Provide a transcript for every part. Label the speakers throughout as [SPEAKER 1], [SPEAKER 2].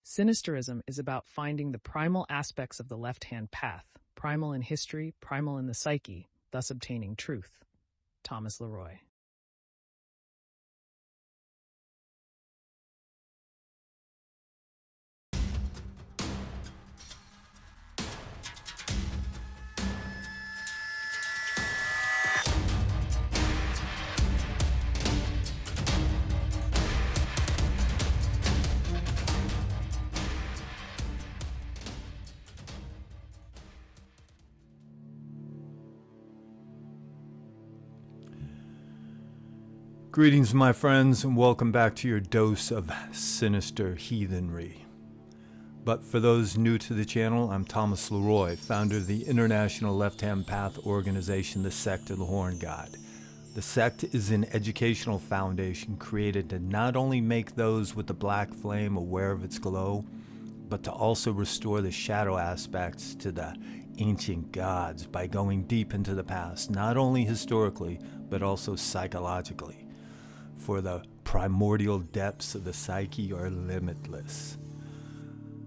[SPEAKER 1] Sinisterism is about finding the primal aspects of the left-hand path, primal in history, primal in the psyche, thus obtaining truth. Thomas Leroy.
[SPEAKER 2] Greetings, my friends, and welcome back to your dose of sinister heathenry. But for those new to the channel, I'm Thomas Leroy, founder of the International Left-Hand Path organization, the Sect of the Horn God. The sect is an educational foundation created to not only make those with the black flame aware of its glow, but to also restore the shadow aspects to the ancient gods by going deep into the past, not only historically, but also psychologically. For the primordial depths of the psyche are limitless.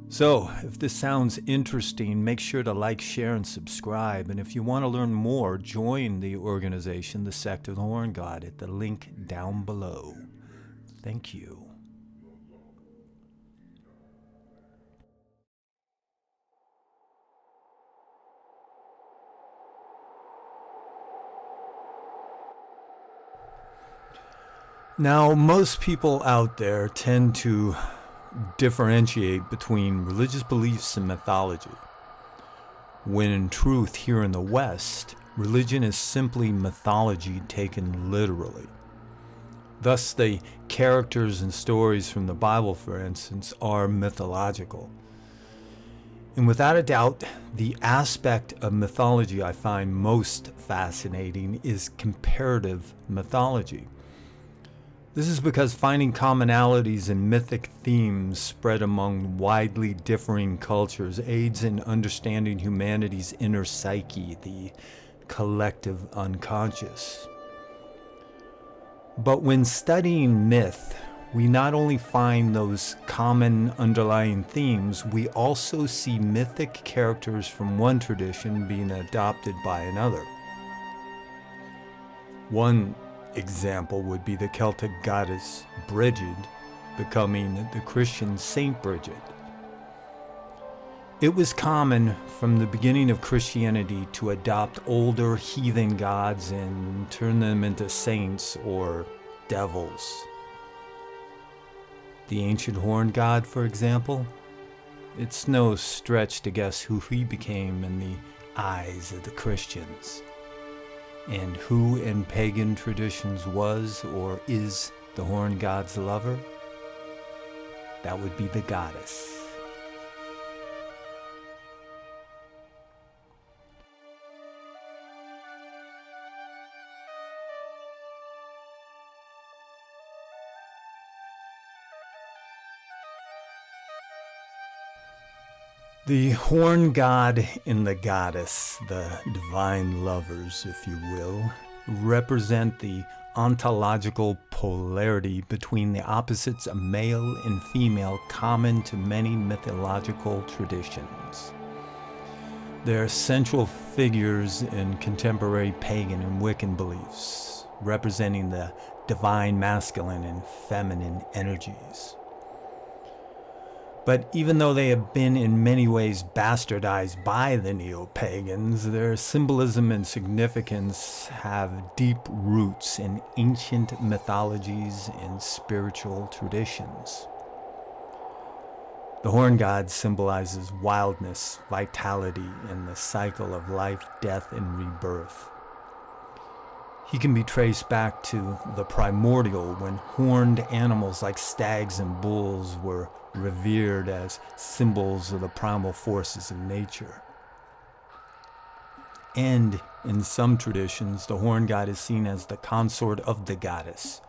[SPEAKER 2] So, if this sounds interesting, make sure to like, share, and subscribe. And if you want to learn more, join the organization, the Sect of the Horn God, at the link down below. Thank you. Now, most people out there tend to differentiate between religious beliefs and mythology, when in truth, here in the West, religion is simply mythology taken literally. Thus, the characters and stories from the Bible, for instance, are mythological. And without a doubt, the aspect of mythology I find most fascinating is comparative mythology. This is because finding commonalities in mythic themes spread among widely differing cultures aids in understanding humanity's inner psyche, the collective unconscious. But when studying myth, we not only find those common underlying themes, we also see mythic characters from one tradition being adopted by another. One example would be the Celtic goddess Brigid becoming the Christian Saint Bridget. It was common from the beginning of Christianity to adopt older heathen gods and turn them into saints or devils. The ancient horn god, for example, it's no stretch to guess who he became in the eyes of the Christians. And who in pagan traditions was or is the horn god's lover? That would be the goddess. The horn god and the goddess, the divine lovers, if you will, represent the ontological polarity between the opposites of male and female common to many mythological traditions. They're central figures in contemporary pagan and Wiccan beliefs, representing the divine masculine and feminine energies. But even though they have been in many ways bastardized by the neo-pagans, their symbolism and significance have deep roots in ancient mythologies and spiritual traditions. The horn god symbolizes wildness, vitality, and the cycle of life, death, and rebirth. He can be traced back to the primordial, when horned animals like stags and bulls were revered as symbols of the primal forces of nature. And in some traditions, the horn god is seen as the consort of the goddess,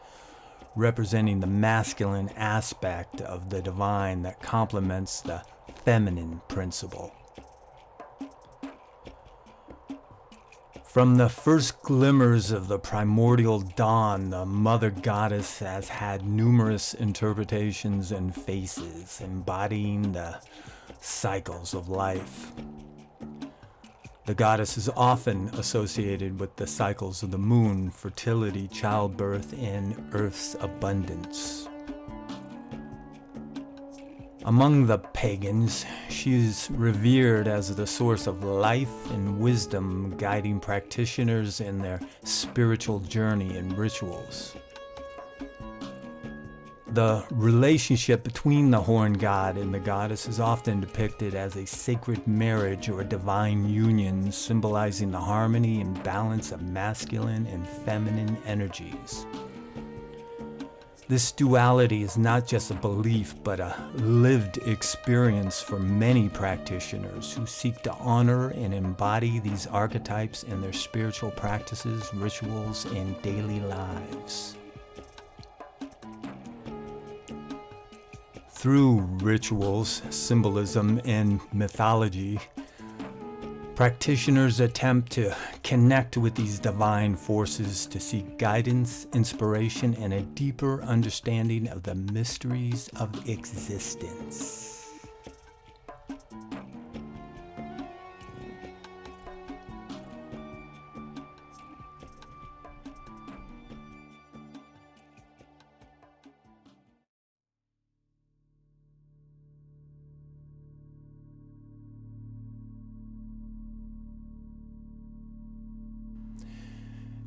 [SPEAKER 2] representing the masculine aspect of the divine that complements the feminine principle. From the first glimmers of the primordial dawn, the mother goddess has had numerous interpretations and faces, embodying the cycles of life. The goddess is often associated with the cycles of the moon, fertility, childbirth, and Earth's abundance. Among the pagans, she is revered as the source of life and wisdom, guiding practitioners in their spiritual journey and rituals. The relationship between the horn god and the goddess is often depicted as a sacred marriage or divine union, symbolizing the harmony and balance of masculine and feminine energies. This duality is not just a belief, but a lived experience for many practitioners who seek to honor and embody these archetypes in their spiritual practices, rituals, and daily lives. Through rituals, symbolism, and mythology, practitioners attempt to connect with these divine forces to seek guidance, inspiration, and a deeper understanding of the mysteries of existence.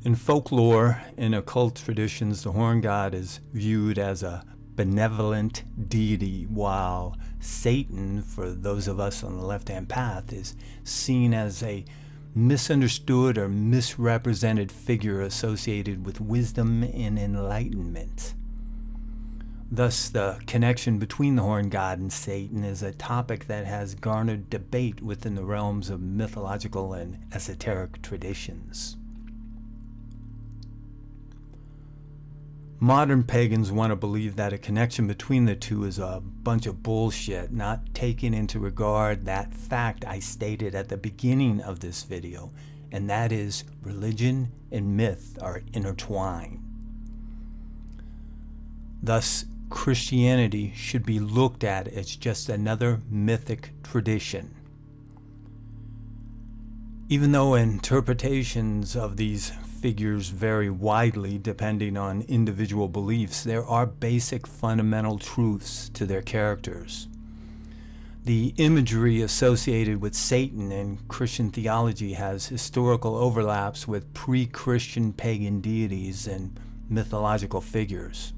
[SPEAKER 2] In folklore and occult traditions, the horn god is viewed as a benevolent deity, while Satan, for those of us on the left-hand path, is seen as a misunderstood or misrepresented figure associated with wisdom and enlightenment. Thus, the connection between the horn god and Satan is a topic that has garnered debate within the realms of mythological and esoteric traditions. Modern pagans want to believe that a connection between the two is a bunch of bullshit, not taking into regard that fact I stated at the beginning of this video, and that is religion and myth are intertwined. Thus, Christianity should be looked at as just another mythic tradition. Even though interpretations of these figures vary widely depending on individual beliefs, there are basic fundamental truths to their characters. The imagery associated with Satan in Christian theology has historical overlaps with pre-Christian pagan deities and mythological figures.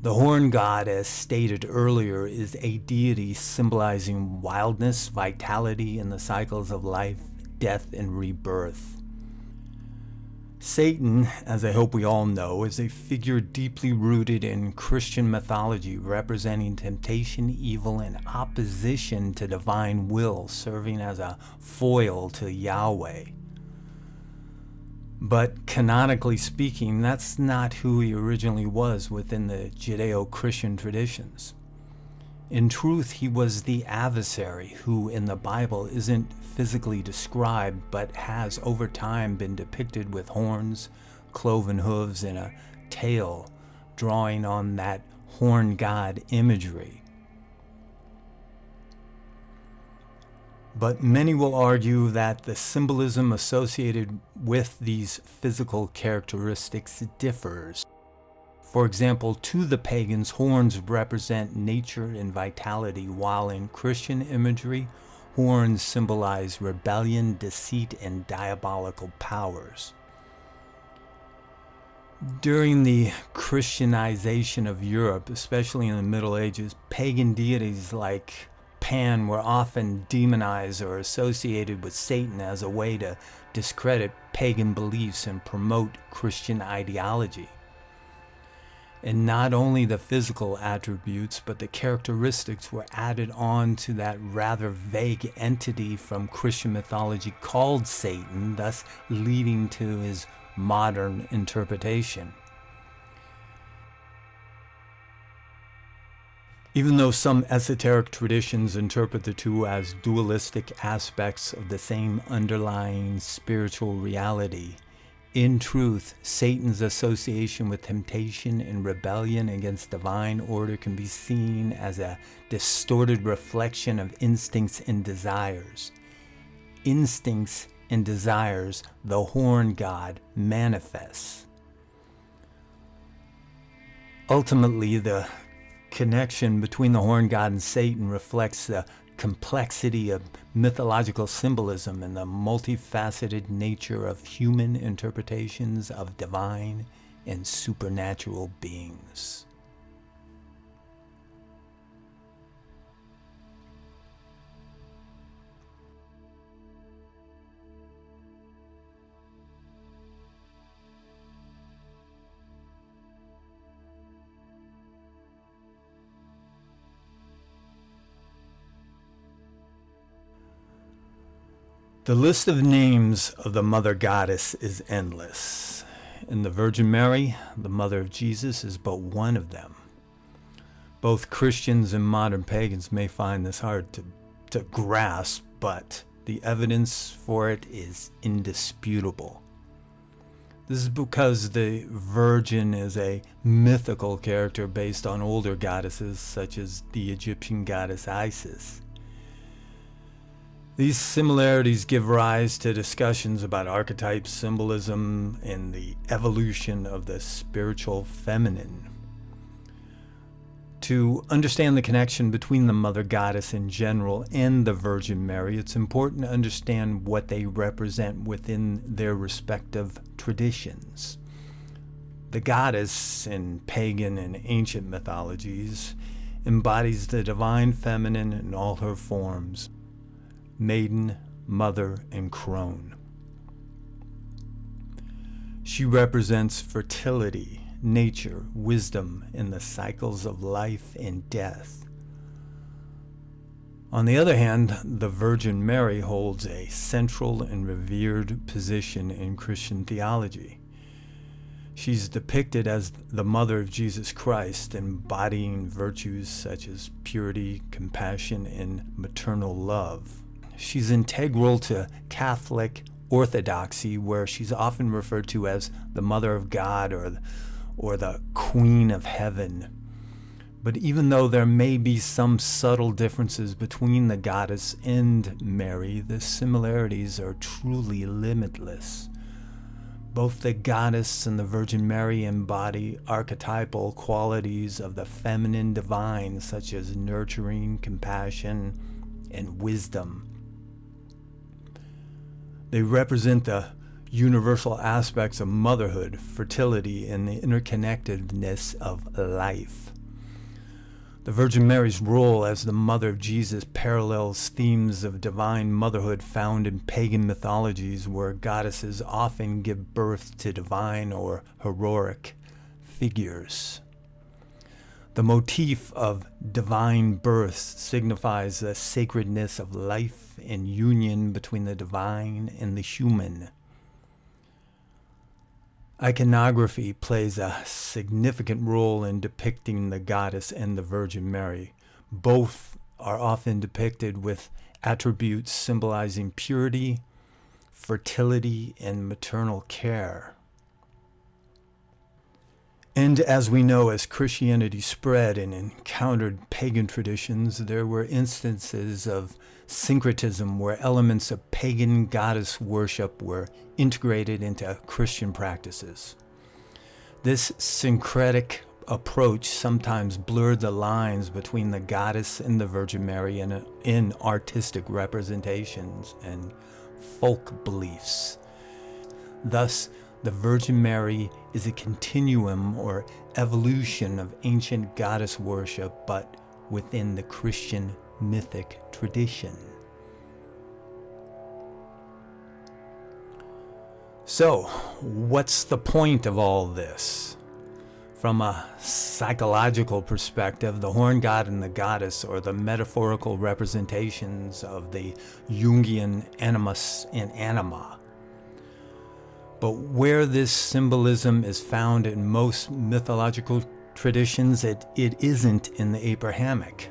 [SPEAKER 2] The horn god, as stated earlier, is a deity symbolizing wildness, vitality in the cycles of life, death, and rebirth. Satan, as I hope we all know, is a figure deeply rooted in Christian mythology, representing temptation, evil, and opposition to divine will, serving as a foil to Yahweh. But canonically speaking, that's not who he originally was within the Judeo-Christian traditions. In truth, he was the adversary who in the Bible isn't physically described, but has over time been depicted with horns, cloven hooves, and a tail, drawing on that horn god imagery. But many will argue that the symbolism associated with these physical characteristics differs. For example, to the pagans, horns represent nature and vitality, while in Christian imagery, horns symbolize rebellion, deceit, and diabolical powers. During the Christianization of Europe, especially in the Middle Ages, pagan deities like Pan were often demonized or associated with Satan as a way to discredit pagan beliefs and promote Christian ideology. And not only the physical attributes, but the characteristics were added on to that rather vague entity from Christian mythology called Satan, thus leading to his modern interpretation. Even though some esoteric traditions interpret the two as dualistic aspects of the same underlying spiritual reality, in truth, Satan's association with temptation and rebellion against divine order can be seen as a distorted reflection of instincts and desires. Instincts and desires the horn god manifests. Ultimately, the connection between the horn god and Satan reflects the complexity of mythological symbolism and the multifaceted nature of human interpretations of divine and supernatural beings. The list of names of the Mother Goddess is endless, and the Virgin Mary, the Mother of Jesus, is but one of them. Both Christians and modern pagans may find this hard to grasp, but the evidence for it is indisputable. This is because the Virgin is a mythical character based on older goddesses such as the Egyptian goddess Isis. These similarities give rise to discussions about archetype symbolism and the evolution of the spiritual feminine. To understand the connection between the Mother Goddess in general and the Virgin Mary, it's important to understand what they represent within their respective traditions. The goddess in pagan and ancient mythologies embodies the divine feminine in all her forms: maiden, mother, and crone. She represents fertility, nature, wisdom, and the cycles of life and death. On the other hand, the Virgin Mary holds a central and revered position in Christian theology. She's depicted as the mother of Jesus Christ, embodying virtues such as purity, compassion, and maternal love. She's integral to Catholic orthodoxy, where she's often referred to as the Mother of God or the Queen of Heaven. But even though there may be some subtle differences between the goddess and Mary, the similarities are truly limitless. Both the goddess and the Virgin Mary embody archetypal qualities of the feminine divine, such as nurturing, compassion, and wisdom. They represent the universal aspects of motherhood, fertility, and the interconnectedness of life. The Virgin Mary's role as the mother of Jesus parallels themes of divine motherhood found in pagan mythologies, where goddesses often give birth to divine or heroic figures. The motif of divine birth signifies the sacredness of life and union between the divine and the human. Iconography plays a significant role in depicting the goddess and the Virgin Mary. Both are often depicted with attributes symbolizing purity, fertility, and maternal care. And as we know, as Christianity spread and encountered pagan traditions, there were instances of syncretism where elements of pagan goddess worship were integrated into Christian practices. This syncretic approach sometimes blurred the lines between the goddess and the Virgin Mary in artistic representations and folk beliefs. Thus, the Virgin Mary is a continuum or evolution of ancient goddess worship, but within the Christian mythic tradition. So, what's the point of all this? From a psychological perspective, the horn god and the goddess are the metaphorical representations of the Jungian animus and anima. But where this symbolism is found in most mythological traditions, it isn't in the Abrahamic.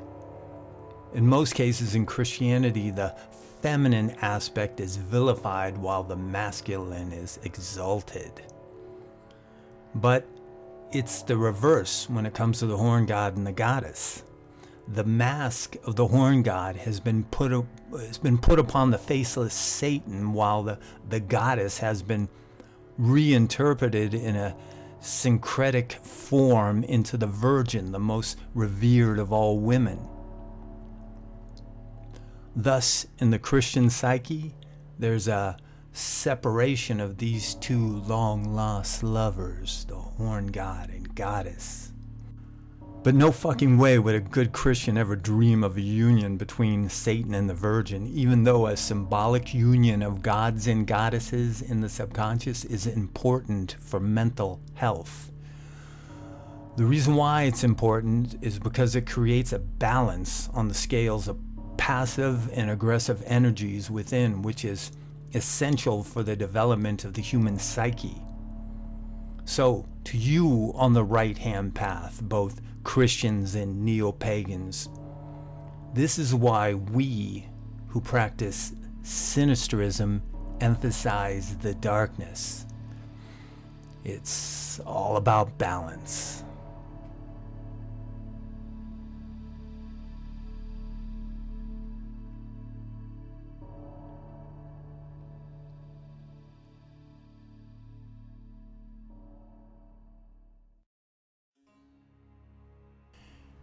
[SPEAKER 2] In most cases in Christianity, the feminine aspect is vilified while the masculine is exalted. But it's the reverse when it comes to the horn god and the goddess. The mask of the horn god has been put upon the faceless Satan, while the goddess has been reinterpreted in a syncretic form into the virgin, the most revered of all women. Thus, in the Christian psyche, there's a separation of these two long-lost lovers, the horn god and goddess. But no fucking way would a good Christian ever dream of a union between Satan and the Virgin, even though a symbolic union of gods and goddesses in the subconscious is important for mental health. The reason why it's important is because it creates a balance on the scales of passive and aggressive energies within, which is essential for the development of the human psyche. So, to you on the right-hand path, both Christians and neo-pagans, this is why we who practice Sinisterism emphasize the darkness. It's all about balance.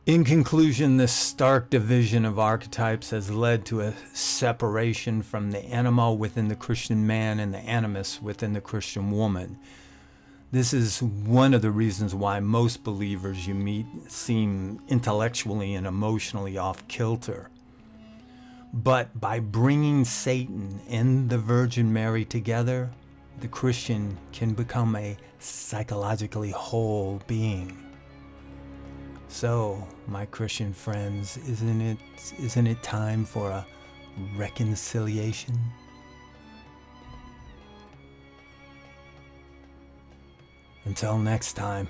[SPEAKER 2] In conclusion, this stark division of archetypes has led to a separation from the anima within the Christian man and the animus within the Christian woman. This is one of the reasons why most believers you meet seem intellectually and emotionally off kilter. But by bringing Satan and the Virgin Mary together, the Christian can become a psychologically whole being. So, my Christian friends, isn't it time for a reconciliation? Until next time.